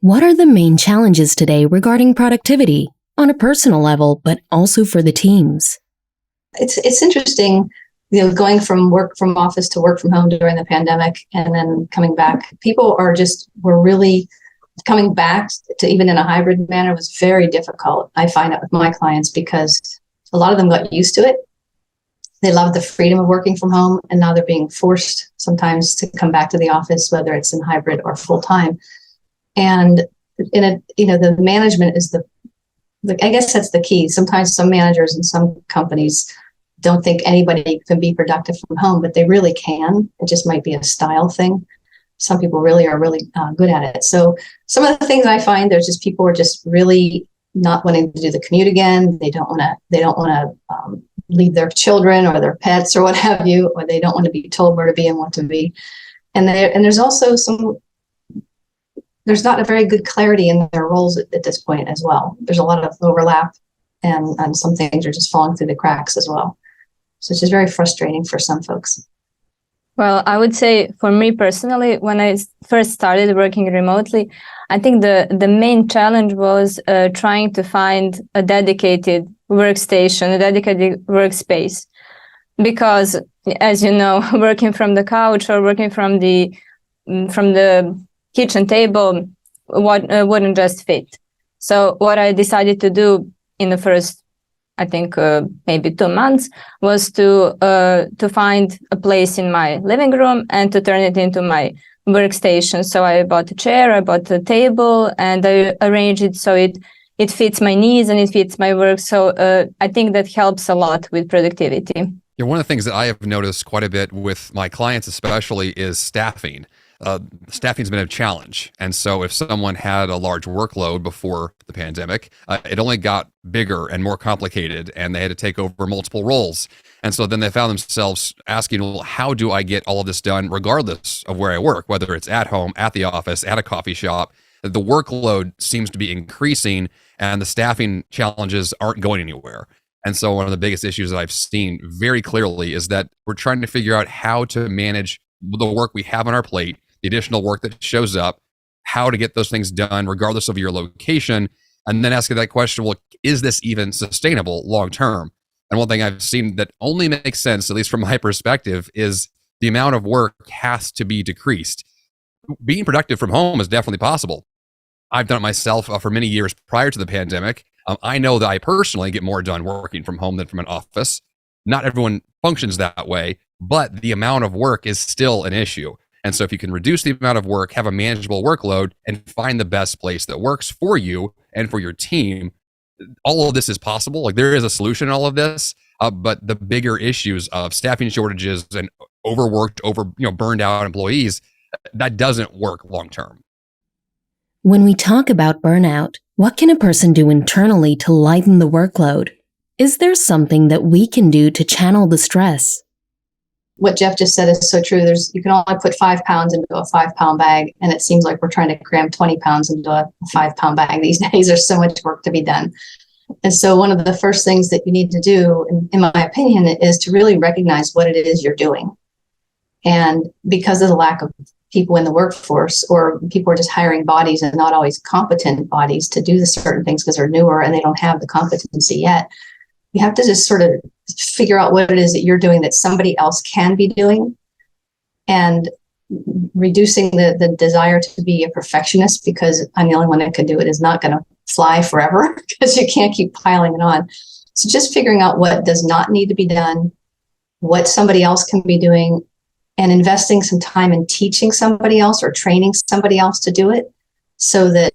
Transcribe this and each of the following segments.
What are the main challenges today regarding productivity on a personal level, but also for the teams? It's interesting, going from work from office to work from home during the pandemic and then coming back. People were really coming back to, even in a hybrid manner, was very difficult. I find out with my clients because a lot of them got used to it. They love the freedom of working from home, and now they're being forced sometimes to come back to the office, whether it's in hybrid or full time. And the management is I guess that's the key. Sometimes some managers and some companies don't think anybody can be productive from home, but they really can. It just might be a style thing. Some people really are good at it. So some of the things I find, there's just people are just really not wanting to do the commute again. They don't want to leave their children or their pets or what have you, or they don't want to be told where to be and what to be. And there's also there's not a very good clarity in their roles at this point as well. There's a lot of overlap, and some things are just falling through the cracks as well. So it's just very frustrating for some folks. Well, I would say for me personally, when I first started working remotely, I think the main challenge was trying to find a dedicated workstation, a dedicated workspace. Because, as you know, working from the couch or working from the kitchen table wouldn't just fit. So what I decided to do in the first, I think maybe 2 months, was to find a place in my living room and to turn it into my workstation. So I bought a chair, I bought a table, and I arranged it so it fits my needs and it fits my work. So I think that helps a lot with productivity. Yeah, one of the things that I have noticed quite a bit with my clients especially is staffing. Staffing's been a challenge. And so if someone had a large workload before the pandemic, it only got bigger and more complicated, and they had to take over multiple roles. And so then they found themselves asking, well, how do I get all of this done regardless of where I work, whether it's at home, at the office, at a coffee shop? The workload seems to be increasing and the staffing challenges aren't going anywhere. And so one of the biggest issues that I've seen very clearly is that we're trying to figure out how to manage the work we have on our plate, the additional work that shows up, how to get those things done regardless of your location, and then asking that question, well, is this even sustainable long term? And one thing I've seen that only makes sense, at least from my perspective, is the amount of work has to be decreased. Being productive from home is definitely possible. I've done it myself for many years prior to the pandemic. I know that I personally get more done working from home than from an office. Not everyone functions that way, but the amount of work is still an issue. And so if you can reduce the amount of work, have a manageable workload, and find the best place that works for you and for your team, all of this is possible. Like, there is a solution in all of this, but the bigger issues of staffing shortages and overworked, burned out employees, that doesn't work long term. When we talk about burnout, what can a person do internally to lighten the workload? Is there something that we can do to channel the stress? What Jeff just said is so true. You can only put 5 pounds into a 5-pound bag, and it seems like we're trying to cram 20 pounds into a 5-pound bag these days. There's so much work to be done. And so one of the first things that you need to do, in my opinion, is to really recognize what it is you're doing. And because of the lack of people in the workforce, or people are just hiring bodies and not always competent bodies to do the certain things because they're newer and they don't have the competency yet, you have to just sort of figure out what it is that you're doing that somebody else can be doing, and reducing the desire to be a perfectionist because I'm the only one that can do it is not going to fly forever because you can't keep piling it on. So just figuring out what does not need to be done, what somebody else can be doing, and investing some time in teaching somebody else or training somebody else to do it, so that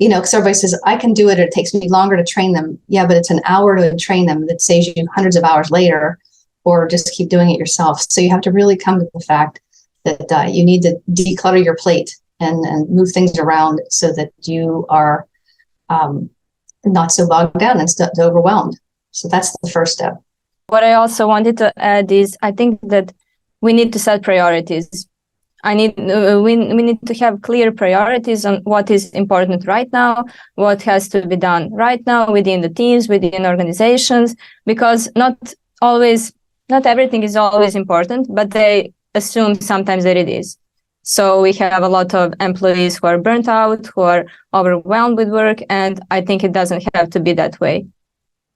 because everybody says, I can do it, or it takes me longer to train them. Yeah, but it's an hour to train them that saves you hundreds of hours later, or just keep doing it yourself. So you have to really come to the fact that you need to declutter your plate and move things around so that you are not so bogged down and overwhelmed. So that's the first step. What I also wanted to add is, I think that we need to set priorities. We need to have clear priorities on what is important right now, what has to be done right now within the teams, within organizations, because not everything is always important, but they assume sometimes that it is. So we have a lot of employees who are burnt out, who are overwhelmed with work, and I think it doesn't have to be that way.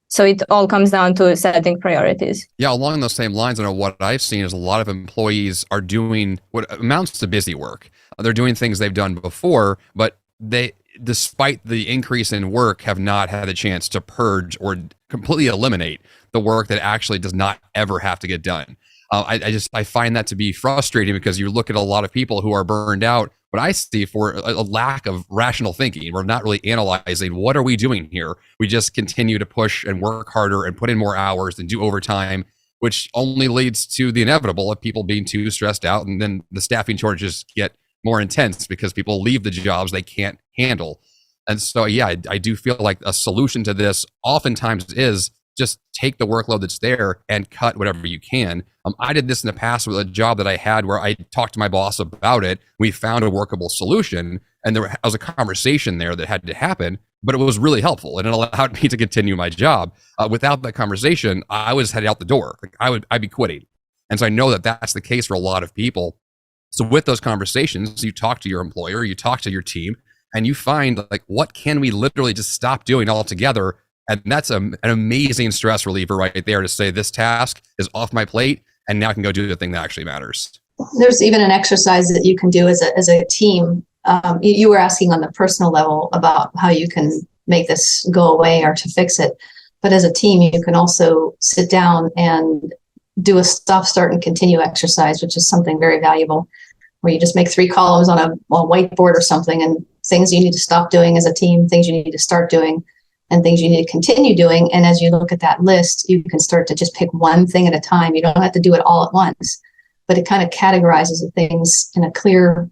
So it all comes down to setting priorities. Yeah, along those same lines, I know what I've seen is a lot of employees are doing what amounts to busy work. They're doing things they've done before, but they, despite the increase in work, have not had a chance to purge or completely eliminate the work that actually does not ever have to get done. I find that to be frustrating because you look at a lot of people who are burned out, what I see for a lack of rational thinking. We're not really analyzing what are we doing here. We just continue to push and work harder and put in more hours and do overtime, which only leads to the inevitable of people being too stressed out. And then the staffing shortages get more intense because people leave the jobs they can't handle. And so, yeah, I do feel like a solution to this oftentimes is just take the workload that's there and cut whatever you can. I did this in the past with a job that I had where I talked to my boss about it. We found a workable solution, and there was a conversation there that had to happen, but it was really helpful and it allowed me to continue my job. Without that conversation, I was headed out the door. Like I'd be quitting. And so I know that that's the case for a lot of people. So with those conversations, you talk to your employer, you talk to your team, and you find like, what can we literally just stop doing altogether? And that's an amazing stress reliever right there to say this task is off my plate and now I can go do the thing that actually matters. There's even an exercise that you can do as a team. You were asking on the personal level about how you can make this go away or to fix it. But as a team, you can also sit down and do a stop, start, and continue exercise, which is something very valuable, where you just make 3 columns on a whiteboard or something, and things you need to stop doing as a team, things you need to start doing, and things you need to continue doing. And as you look at that list, you can start to just pick one thing at a time. You don't have to do it all at once, but it kind of categorizes the things in a clear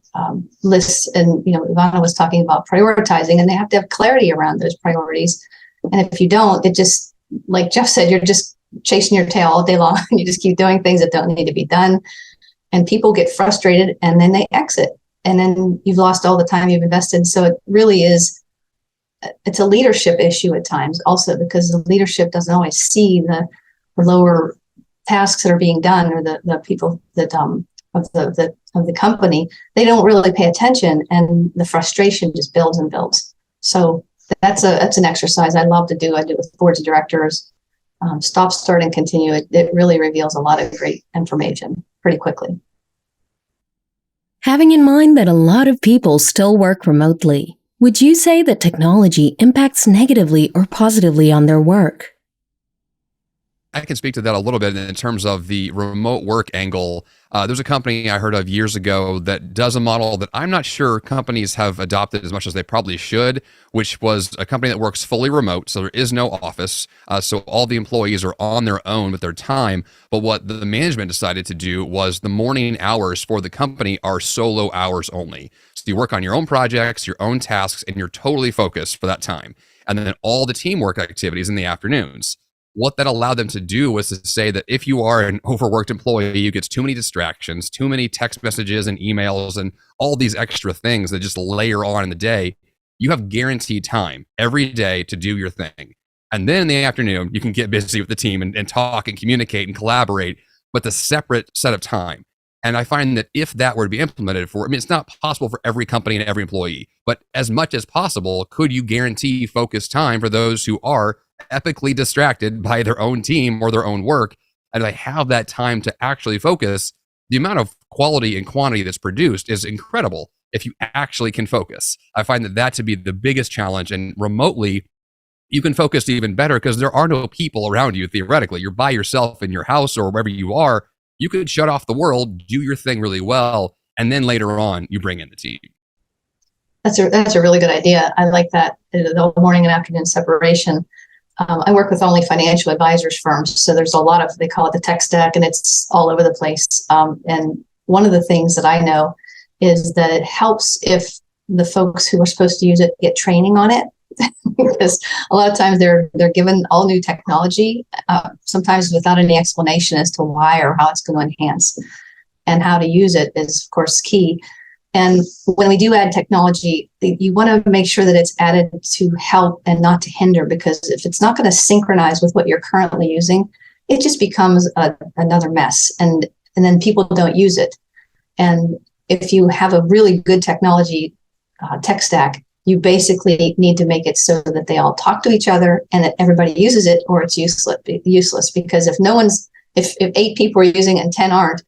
list. And, Ivana was talking about prioritizing, and they have to have clarity around those priorities. And if you don't, it just, like Jeff said, you're just chasing your tail all day long and you just keep doing things that don't need to be done. And people get frustrated and then they exit. And then you've lost all the time you've invested. So it really is, it's a leadership issue at times also, because the leadership doesn't always see the lower tasks that are being done, or the people that of the company. They don't really pay attention, and the frustration just builds and builds. So that's an exercise I love to do. I do it with boards of directors. Stop, start, and continue. It really reveals a lot of great information pretty quickly. Having in mind that a lot of people still work remotely, would you say that technology impacts negatively or positively on their work? I can speak to that a little bit in terms of the remote work angle. There's a company I heard of years ago that does a model that I'm not sure companies have adopted as much as they probably should, which was a company that works fully remote. So there is no office. So all the employees are on their own with their time. But what the management decided to do was the morning hours for the company are solo hours only. So you work on your own projects, your own tasks, and you're totally focused for that time. And then all the teamwork activities in the afternoons. What that allowed them to do was to say that if you are an overworked employee who gets too many distractions, too many text messages and emails and all these extra things that just layer on in the day, you have guaranteed time every day to do your thing. And then in the afternoon, you can get busy with the team and talk and communicate and collaborate, but the separate set of time. And I find that if that were to be implemented it's not possible for every company and every employee, but as much as possible, could you guarantee focused time for those who are epically distracted by their own team or their own work, and they have that time to actually focus? The amount of quality and quantity that's produced is incredible if you actually can focus. I find that to be the biggest challenge, and remotely, you can focus even better because there are no people around you. Theoretically, you're by yourself in your house or wherever you are. You could shut off the world, do your thing really well, and then later on, you bring in the team. That's a really good idea. I like that, the morning and afternoon separation. I work with only financial advisors firms, so there's a lot of, they call it the tech stack, and it's all over the place. And one of the things that I know is that it helps if the folks who are supposed to use it get training on it, because a lot of times they're given all new technology, sometimes without any explanation as to why or how it's going to enhance, and how to use it is, of course, key. And when we do add technology, you want to make sure that it's added to help and not to hinder, because if it's not going to synchronize with what you're currently using, it just becomes another mess. And then people don't use it. And if you have a really good technology tech stack, you basically need to make it so that they all talk to each other and that everybody uses it, or it's useless. Because if 8 people are using it and 10 aren't,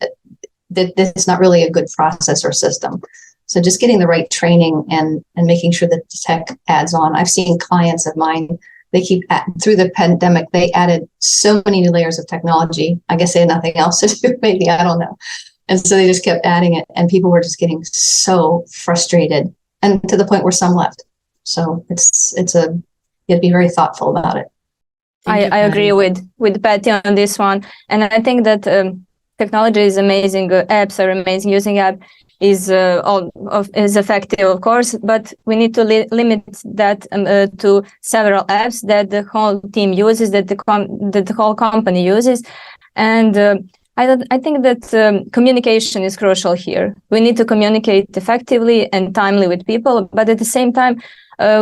that's not really a good process or system. So just getting the right training and making sure that the tech adds on. I've seen clients of mine, through the pandemic, they added so many new layers of technology. I guess they had nothing else to do, maybe, I don't know. And so they just kept adding it, and people were just getting so frustrated, and to the point where some left. So you have to be very thoughtful about it. I agree with Patty on this one. And I think that technology is amazing. Apps are amazing. Using app is effective, of course, but we need to limit that to several apps that the whole team uses, that the whole company uses. And I think that communication is crucial here. We need to communicate effectively and timely with people, but at the same time,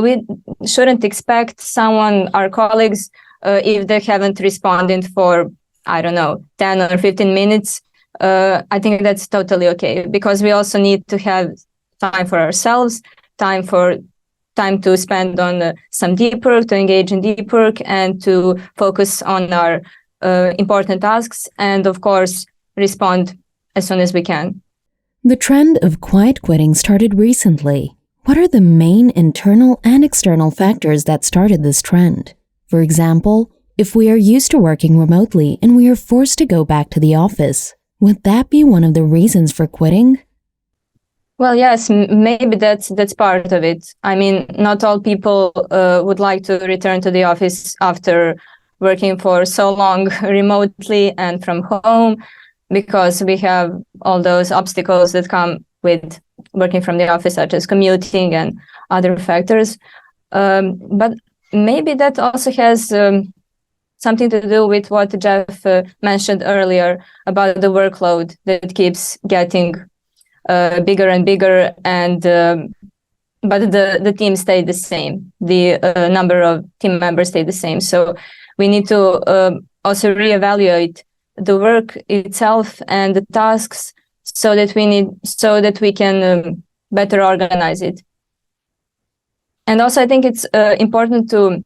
we shouldn't expect our colleagues, if they haven't responded for, I don't know, 10 or 15 minutes, I think that's totally okay, because we also need to have time for ourselves, time to spend on some deep work, to engage in deep work, and to focus on our important tasks, and of course, respond as soon as we can. The trend of quiet quitting started recently. What are the main internal and external factors that started this trend? For example, if we are used to working remotely and we are forced to go back to the office, would that be one of the reasons for quitting? Well, yes, maybe that's part of it. I mean, not all people would like to return to the office after working for so long remotely and from home, because we have all those obstacles that come with working from the office, such as commuting and other factors. But maybe that also has something to do with what Jeff mentioned earlier about the workload that keeps getting bigger and bigger, and but the team stayed the same. The number of team members stayed the same. So we need to also reevaluate the work itself and the tasks, so that we can better organize it. And also, I think it's important to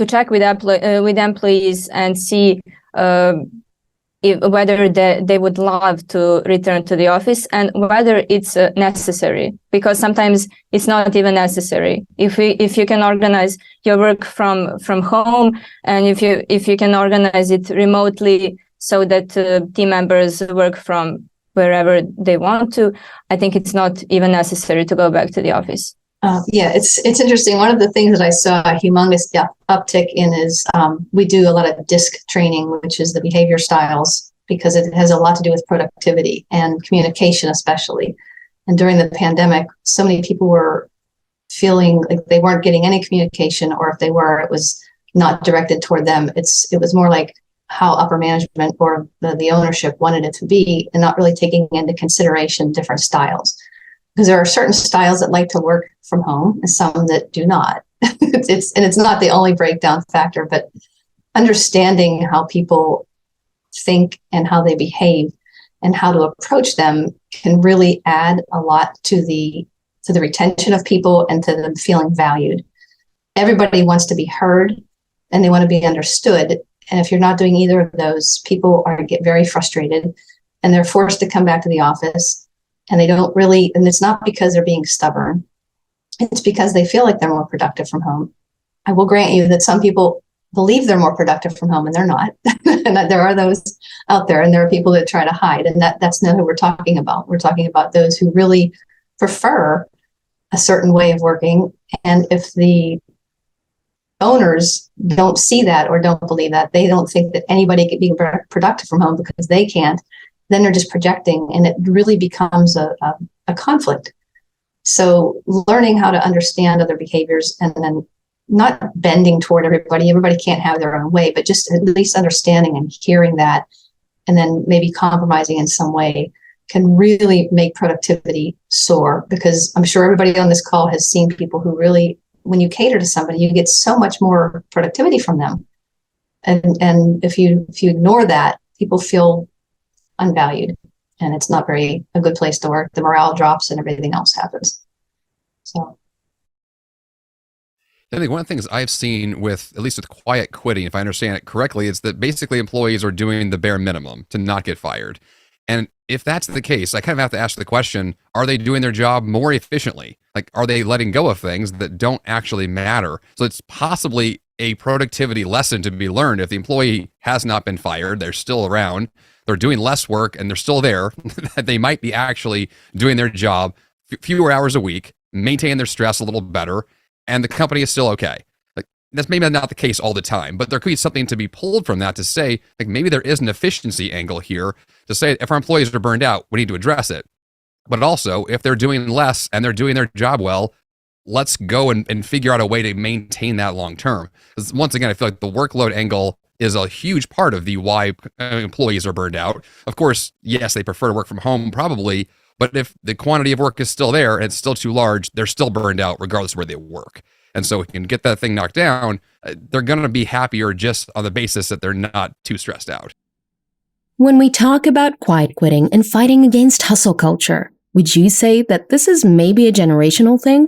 check with employees and see whether they would love to return to the office, and whether it's necessary, because sometimes it's not even necessary. If you can organize your work from home, and if you can organize it remotely, so that team members work from wherever they want to, I think it's not even necessary to go back to the office. Yeah, it's interesting. One of the things that I saw a humongous uptick in is we do a lot of DISC training, which is the behavior styles, because it has a lot to do with productivity and communication, especially. And during the pandemic, so many people were feeling like they weren't getting any communication, or if they were, it was not directed toward them. It was more like how upper management or the ownership wanted it to be, and not really taking into consideration different styles. Because there are certain styles that like to work from home and some that do not. It's not the only breakdown factor, but understanding how people think and how they behave and how to approach them can really add a lot to the retention of people and to them feeling valued. Everybody wants to be heard and they want to be understood. And if you're not doing either of those, people get very frustrated, and they're forced to come back to the office, and they don't really, and it's not because they're being stubborn. It's because they feel like they're more productive from home. I will grant you that some people believe they're more productive from home, and they're not. And that there are those out there, and there are people that try to hide, and that's not who we're talking about. We're talking about those who really prefer a certain way of working. And if the owners don't see that or don't believe that, they don't think that anybody can be productive from home because they can't, then they're just projecting, and it really becomes a conflict. So learning how to understand other behaviors, and then not bending toward everybody. Everybody can't have their own way, but just at least understanding and hearing that, and then maybe compromising in some way, can really make productivity soar. Because I'm sure everybody on this call has seen people who really, when you cater to somebody, you get so much more productivity from them. And if you ignore that, people feel unvalued, and it's not a good place to work. The morale drops and everything else happens. So I think one of the things I've seen with, at least with quiet quitting, if I understand it correctly, is that basically employees are doing the bare minimum to not get fired. And if that's the case, I kind of have to ask the question, are they doing their job more efficiently? Like, are they letting go of things that don't actually matter? So it's possibly a productivity lesson to be learned. If the employee has not been fired, they're still around, they're doing less work and they're still there, that they might be actually doing their job fewer hours a week, maintaining their stress a little better, and the company is still okay. Like, that's maybe not the case all the time, but there could be something to be pulled from that to say, like, maybe there is an efficiency angle here to say, if our employees are burned out, we need to address it. But also, if they're doing less and they're doing their job well, let's go and figure out a way to maintain that long term. Because once again, I feel like the workload angle is a huge part of the why employees are burned out. Of course, yes, they prefer to work from home probably, but if the quantity of work is still there and it's still too large, they're still burned out regardless of where they work. And so if we can get that thing knocked down, they're going to be happier just on the basis that they're not too stressed out. When we talk about quiet quitting and fighting against hustle culture, would you say that this is maybe a generational thing?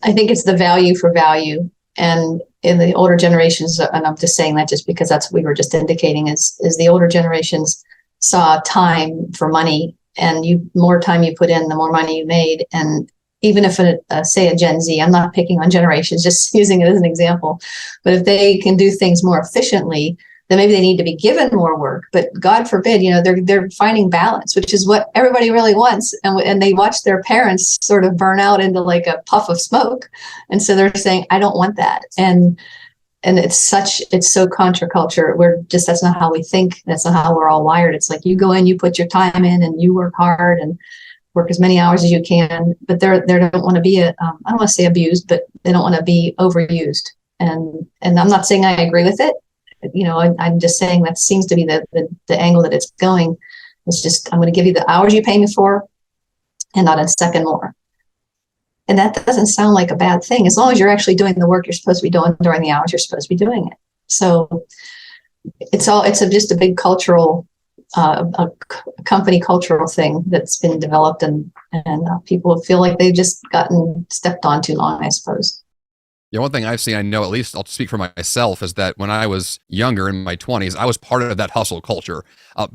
I think it's the value for value. And in the older generations, and I'm just saying that just because that's what we were just indicating, is the older generations saw time for money, and more time you put in, the more money you made. And even if say a Gen Z, I'm not picking on generations, just using it as an example, but if they can do things more efficiently, then maybe they need to be given more work. But God forbid, they're finding balance, which is what everybody really wants. And they watch their parents sort of burn out into like a puff of smoke, and so they're saying, I don't want that. And it's so contra-culture. That's not how we think. That's not how we're all wired. It's like you go in, you put your time in, and you work hard and work as many hours as you can. But they don't want to be I don't want to say abused, but they don't want to be overused. And I'm not saying I agree with it. I'm just saying that seems to be the angle that it's going. It's just, I'm going to give you the hours you pay me for, and not a second more. And that doesn't sound like a bad thing, as long as you're actually doing the work you're supposed to be doing during the hours you're supposed to be doing it. So it's just a big cultural, a company cultural thing that's been developed, and people feel like they've just gotten stepped on too long, I suppose. Yeah, one thing I've seen, I know, at least I'll speak for myself, is that when I was younger in my 20s, I was part of that hustle culture.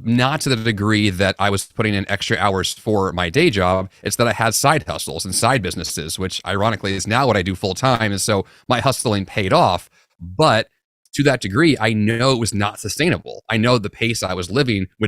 Not to the degree that I was putting in extra hours for my day job. It's that I had side hustles and side businesses, which ironically is now what I do full time. And so my hustling paid off. But to that degree, I know it was not sustainable. I know the pace I was living I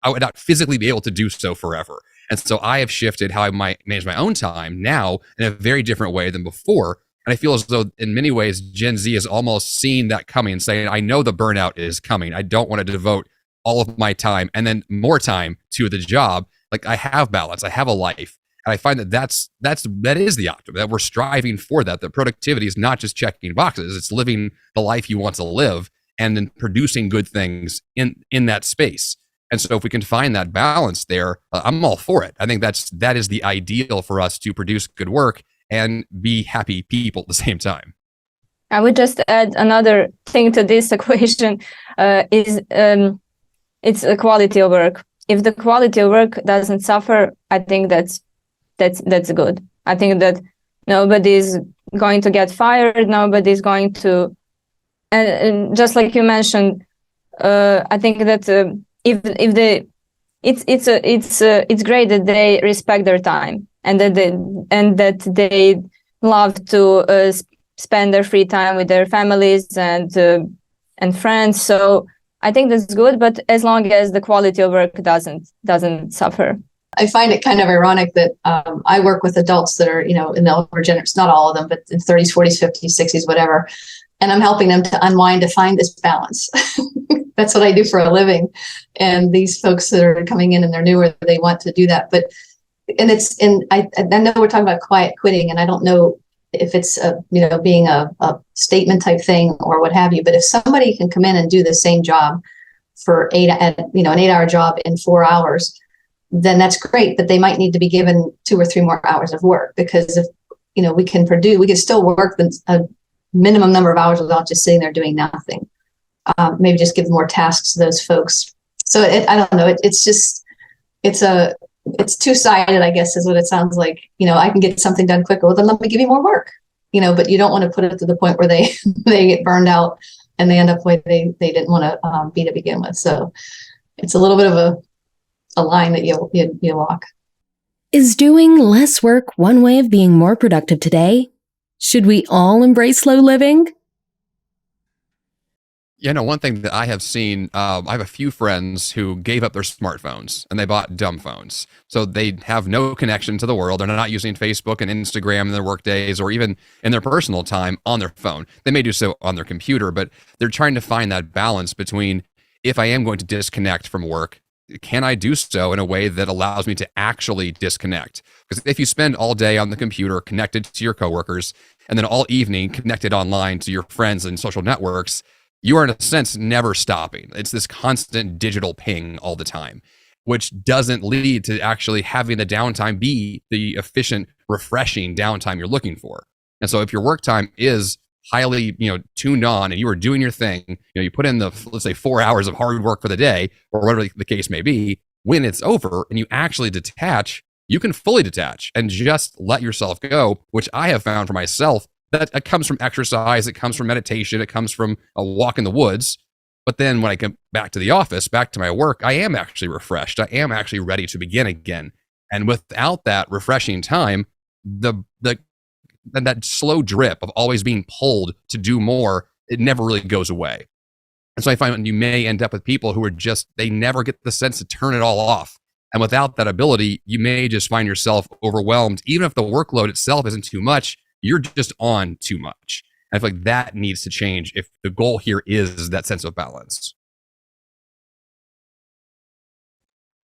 would not physically be able to do so forever. And so I have shifted how I might manage my own time now in a very different way than before. And I feel as though in many ways, Gen Z has almost seen that coming and saying, I know the burnout is coming. I don't want to devote all of my time and then more time to the job. Like, I have balance, I have a life. And I find that is the optimum, that we're striving for that productivity is not just checking boxes, it's living the life you want to live and then producing good things in that space. And so if we can find that balance there, I'm all for it. I think that is the ideal for us to produce good work and be happy people at the same time. I would just add another thing to this equation, is it's the quality of work. If the quality of work doesn't suffer, I think that's good. I think that nobody's going to get fired. Nobody's going to, and just like you mentioned, I think that it's great that they respect their time, and that they love to spend their free time with their families and friends. So I think that's good, but as long as the quality of work doesn't suffer. I find it kind of ironic that I work with adults that are, in the older generations, not all of them, but in 30s, 40s, 50s, 60s, whatever. And I'm helping them to unwind, to find this balance. That's what I do for a living. And these folks that are coming in and they're newer, they want to do that. I know we're talking about quiet quitting, and I don't know if it's being a statement type thing or what have you. But if somebody can come in and do the same job for an 8-hour job in 4 hours, then that's great. But they might need to be given 2 or 3 more hours of work, because if we can still work a minimum number of hours without just sitting there doing nothing. Maybe just give more tasks to those folks So I don't know. It's just, it's two-sided, I guess, is what it sounds like. I can get something done quicker. Well, then let me give you more work, but you don't want to put it to the point where they, they get burned out and they end up where they didn't want to be to begin with. So it's a little bit of a line that you walk. Is doing less work one way of being more productive today? Should we all embrace slow living? One thing that I have seen, I have a few friends who gave up their smartphones and they bought dumb phones. So they have no connection to the world. They're not using Facebook and Instagram in their work days or even in their personal time on their phone. They may do so on their computer, but they're trying to find that balance between, if I am going to disconnect from work, can I do so in a way that allows me to actually disconnect? Because if you spend all day on the computer connected to your coworkers and then all evening connected online to your friends and social networks, you are in a sense never stopping. It's this constant digital ping all the time, which doesn't lead to actually having the downtime be the efficient, refreshing downtime you're looking for. And so if your work time is highly, tuned on and you are doing your thing, you put in the, let's say 4 hours of hard work for the day or whatever the case may be, when it's over and you actually detach, you can fully detach and just let yourself go, which I have found for myself that it comes from exercise, it comes from meditation, it comes from a walk in the woods. But then when I come back to the office, back to my work, I am actually refreshed. I am actually ready to begin again. And without that refreshing time, that slow drip of always being pulled to do more, it never really goes away. And so I find you may end up with people who are they never get the sense to turn it all off. And without that ability, you may just find yourself overwhelmed. Even if the workload itself isn't too much, you're just on too much. And I feel like that needs to change if the goal here is that sense of balance.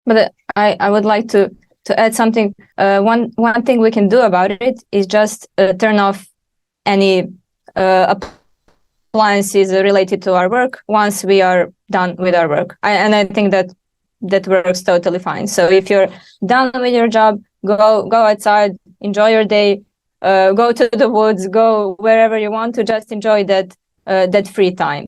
But I would like to add something. One thing we can do about it is just turn off any appliances related to our work once we are done with our work. And I think that works totally fine. So if you're done with your job, go outside, enjoy your day, go to the woods, go wherever you want to, just enjoy that free time.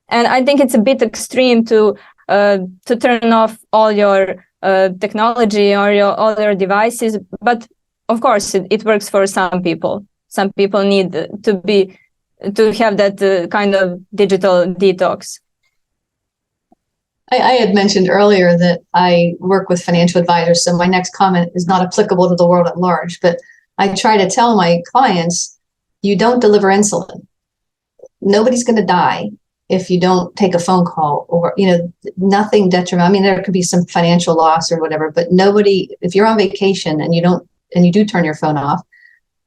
And I think it's a bit extreme to turn off all your technology or all your devices, but of course it works for some people. Some people need to have that kind of digital detox. I had mentioned earlier that I work with financial advisors, so my next comment is not applicable to the world at large, but I try to tell my clients, you don't deliver insulin. Nobody's going to die if you don't take a phone call or, nothing detrimental. I mean, there could be some financial loss or whatever, but if you're on vacation and you do turn your phone off,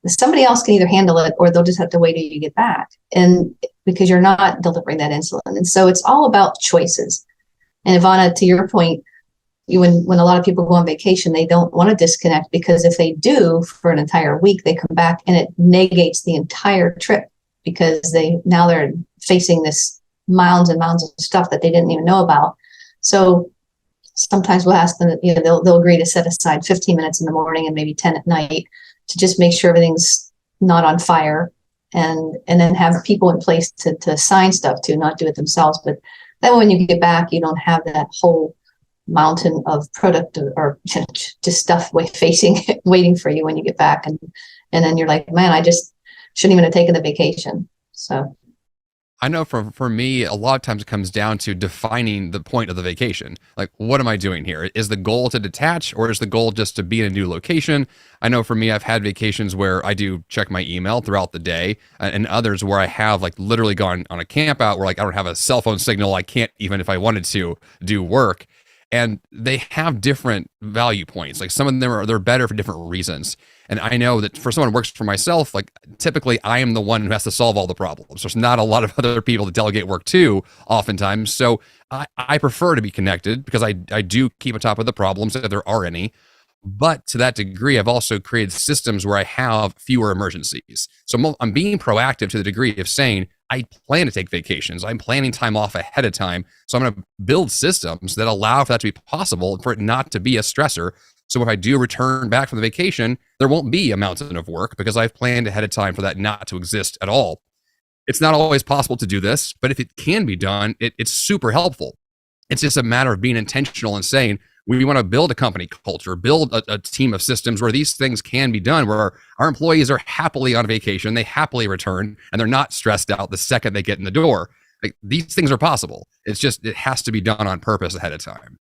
somebody else can either handle it or they'll just have to wait till you get back. And because you're not delivering that insulin. And so it's all about choices. And Ivana, to your point, when a lot of people go on vacation, they don't want to disconnect, because if they do for an entire week, they come back and it negates the entire trip, because they're facing this mounds and mounds of stuff that they didn't even know about. So sometimes we'll ask them, they'll agree to set aside 15 minutes in the morning and maybe 10 at night to just make sure everything's not on fire, and then have people in place to assign stuff to, not do it themselves. But then when you get back, you don't have that whole mountain of product or just stuff waiting for you when you get back. And then you're like, man, I just shouldn't even have taken the vacation. So I know for me, a lot of times it comes down to defining the point of the vacation. Like, what am I doing here? Is the goal to detach, or is the goal just to be in a new location? I know for me, I've had vacations where I do check my email throughout the day, and others where I have literally gone on a camp out where I don't have a cell phone signal. I can't even, if I wanted to, do work. And they have different value points. Like, some of them they're better for different reasons. And I know that for someone who works for myself, typically I am the one who has to solve all the problems. There's not a lot of other people to delegate work to oftentimes. So I prefer to be connected, because I do keep on top of the problems if there are any. But to that degree, I've also created systems where I have fewer emergencies. So I'm being proactive to the degree of saying, I plan to take vacations. I'm planning time off ahead of time. So I'm going to build systems that allow for that to be possible, for it not to be a stressor. So if I do return back from the vacation, there won't be a mountain of work, because I've planned ahead of time for that not to exist at all. It's not always possible to do this, but if it can be done, it's super helpful. It's just a matter of being intentional and saying, we want to build a company culture, build a team of systems where these things can be done, where our employees are happily on vacation, they happily return, and they're not stressed out the second they get in the door. Like, these things are possible. It's just, it has to be done on purpose ahead of time.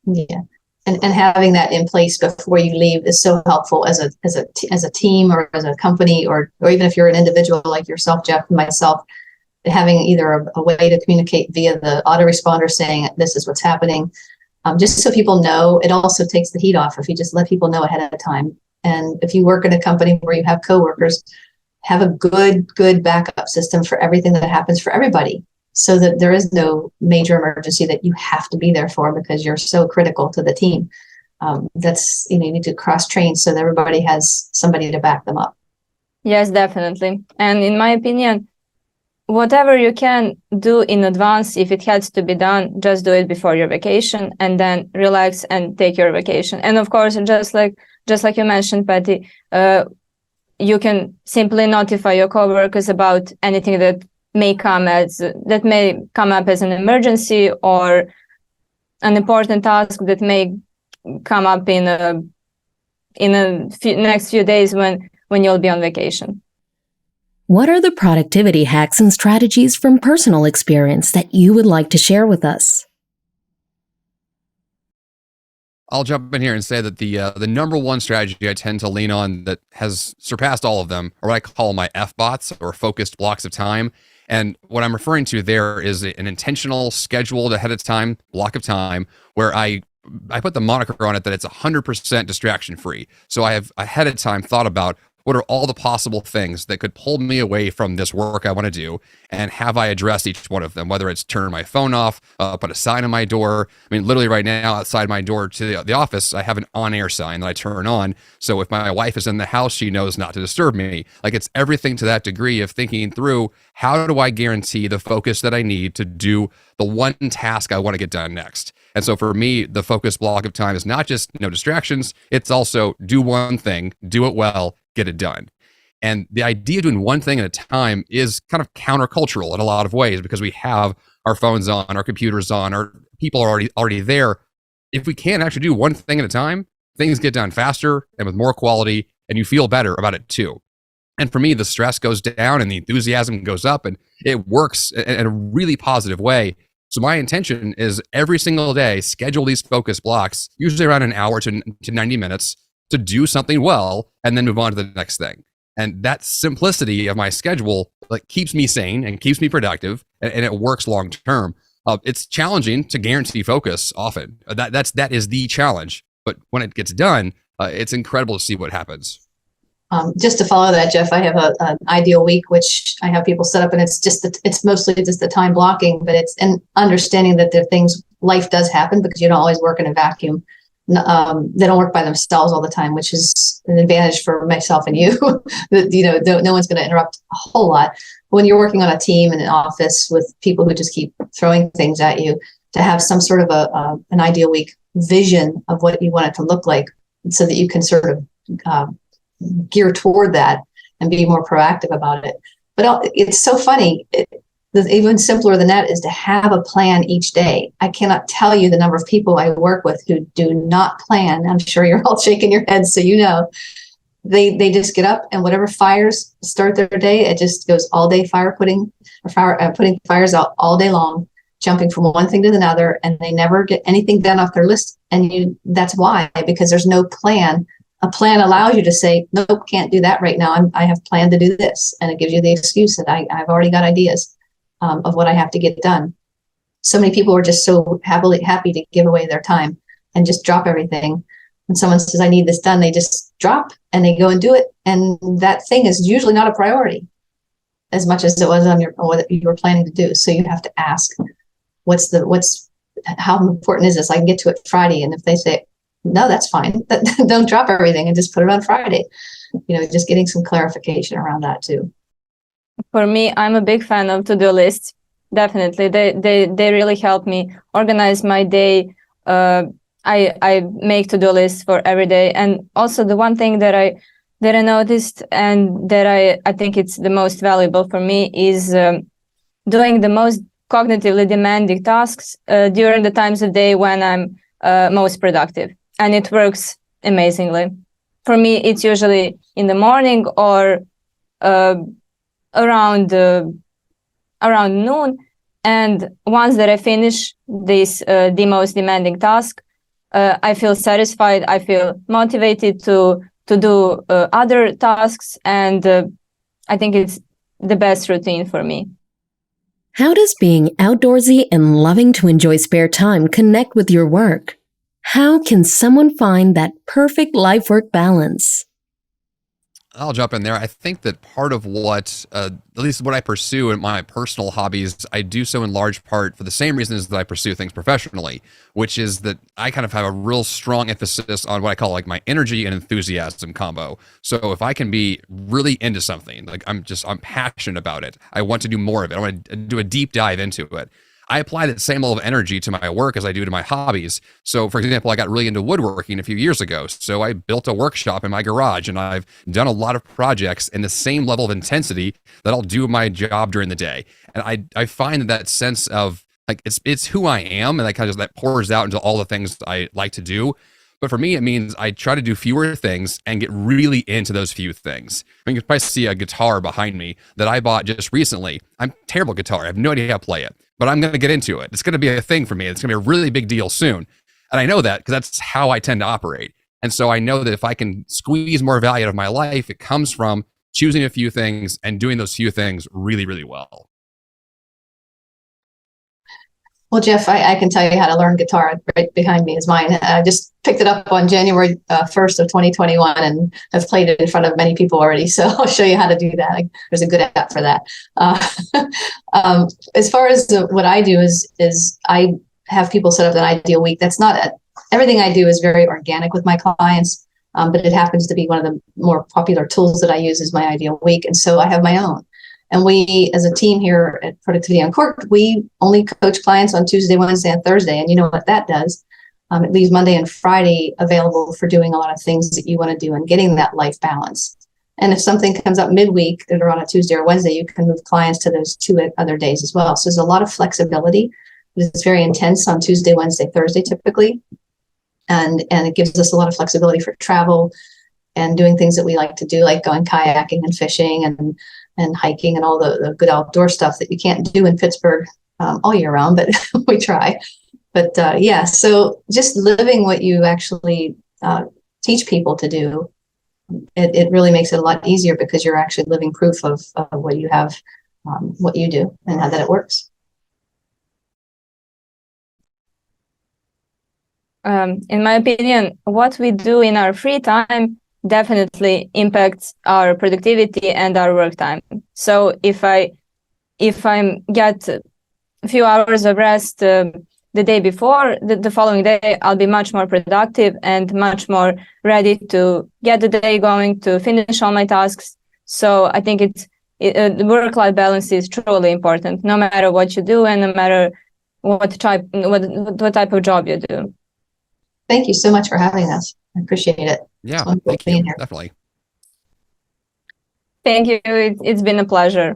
Yeah. And having that in place before you leave is so helpful as a team or as a company, or even if you're an individual like yourself, Jeff, and myself, having either a way to communicate via the autoresponder saying this is what's happening, just so people know. It also takes the heat off if you just let people know ahead of time. And if you work in a company where you have coworkers, have a good backup system for everything that happens for everybody, so that there is no major emergency that you have to be there for because you're so critical to the team. That's, you need to cross-train so that everybody has somebody to back them up. Yes, definitely. And in my opinion, whatever you can do in advance, if it has to be done, just do it before your vacation and then relax and take your vacation. And of course, just like you mentioned, Patty, you can simply notify your coworkers about anything that may come up as an emergency or an important task that may come up in next few days when you'll be on vacation. What are the productivity hacks and strategies from personal experience that you would like to share with us? I'll jump in here and say that the number one strategy I tend to lean on that has surpassed all of them are what I call my F-bots, or focused blocks of time. And what I'm referring to there is an intentional, scheduled ahead of time block of time where I put the moniker on it that it's 100% distraction free. So I have ahead of time thought about what are all the possible things that could pull me away from this work I want to do, and have I addressed each one of them, whether it's turn my phone off, put a sign on my door. I mean, literally right now outside my door to the office, I have an on-air sign that I turn on. So if my wife is in the house, she knows not to disturb me. Like, it's everything to that degree of thinking through, how do I guarantee the focus that I need to do the one task I want to get done next? And so for me, the focus block of time is not just no distractions, it's also do one thing, do it well, get it done. And the idea of doing one thing at a time is kind of countercultural in a lot of ways, because we have our phones on, our computers on, our people are already there. If we can actually do one thing at a time, things get done faster and with more quality, and you feel better about it too. And for me, the stress goes down and the enthusiasm goes up, and it works in a really positive way. So my intention is every single day, schedule these focus blocks, usually around an hour to 90 minutes, to do something well, and then move on to the next thing. And that simplicity of my schedule keeps me sane and keeps me productive, and it works long term. It's challenging to guarantee focus often. That is the challenge. But when it gets done, it's incredible to see what happens. Just to follow that, Jeff, I have an ideal week, which I have people set up, and it's mostly just the time blocking, but it's an understanding that life does happen, because you don't always work in a vacuum. They don't work by themselves all the time, which is an advantage for myself and you. That no one's going to interrupt a whole lot. When you're working on a team in an office with people who just keep throwing things at you, to have some sort of an ideal week vision of what you want it to look like, so that you can sort of gear toward that and be more proactive about it. But it's so funny. Even simpler than that is to have a plan each day. I cannot tell you the number of people I work with who do not plan. I'm sure you're all shaking your heads, so you know. They just get up, and whatever fires start their day, it just goes all day putting fires out all day long, jumping from one thing to another, and they never get anything done off their list. And that's why, because there's no plan. A plan allows you to say, nope, can't do that right now. I have planned to do this. And it gives you the excuse that I've already got ideas of what I have to get done. So many people are just so happy to give away their time and just drop everything. When someone says, I need this done, they just drop and they go and do it. And that thing is usually not a priority as much as it was on what you were planning to do. So you have to ask, how important is this? I can get to it Friday. And if they say, no, that's fine, don't drop everything and just put it on Friday. Just getting some clarification around that too. For me, I'm a big fan of to-do lists. Definitely. They really help me organize my day. I make to-do lists for every day. And also the one thing that I noticed, and that I think it's the most valuable for me, is doing the most cognitively demanding tasks during the times of day when I'm most productive. And it works amazingly. For me, it's usually in the morning or around noon. And once that I finish the most demanding task, I feel satisfied. I feel motivated to do other tasks, and I think it's the best routine for me. How does being outdoorsy and loving to enjoy spare time connect with your work? How can someone find that perfect life-work balance? I'll jump in there. I think that part of what, at least what I pursue in my personal hobbies, I do so in large part for the same reasons that I pursue things professionally, which is that I kind of have a real strong emphasis on what I call like my energy and enthusiasm combo. So if I can be really into something, like I'm passionate about it, I want to do more of it, I want to do a deep dive into it, I apply that same level of energy to my work as I do to my hobbies. So for example, I got really into woodworking a few years ago. So I built a workshop in my garage, and I've done a lot of projects in the same level of intensity that I'll do my job during the day. And I find that sense of like, it's who I am. And that pours out into all the things I like to do. But for me, it means I try to do fewer things and get really into those few things. I mean, you can probably see a guitar behind me that I bought just recently. I'm terrible at guitar. I have no idea how to play it, but I'm going to get into it. It's going to be a thing for me. It's going to be a really big deal soon. And I know that because that's how I tend to operate. And so I know that if I can squeeze more value out of my life, it comes from choosing a few things and doing those few things really, really well. Well, Jeff, I can tell you how to learn guitar. Right behind me is mine. I just picked it up on January 1st of 2021 and have played it in front of many people already. So I'll show you how to do that. There's a good app for that. As far as what I do is I have people set up an ideal week. That's not everything I do is very organic with my clients, but it happens to be one of the more popular tools that I use is my ideal week. And so I have my own. And we, as a team here at Productivity Uncorked, we only coach clients on Tuesday, Wednesday, and Thursday. And you know what that does? It leaves Monday and Friday available for doing a lot of things that you want to do and getting that life balance. And if something comes up midweek that are on a Tuesday or Wednesday, you can move clients to those 2 other days as well. So there's a lot of flexibility. It's very intense on Tuesday, Wednesday, Thursday typically. And it gives us a lot of flexibility for travel and doing things that we like to do, like going kayaking and fishing and hiking and all the good outdoor stuff that you can't do in Pittsburgh all year round, but we try. But yeah, so just living what you actually teach people to do, it really makes it a lot easier because you're actually living proof of what you have, what you do and how that it works. In my opinion, what we do in our free time definitely impacts our productivity and our work time. So if I get a few hours of rest the day before, the following day I'll be much more productive and much more ready to get the day going, to finish all my tasks. So I think the work-life balance is truly important, no matter what you do and no matter what type of job you do. Thank you so much for having us. I appreciate it. Yeah, thank you. Definitely. Thank you. It's been a pleasure.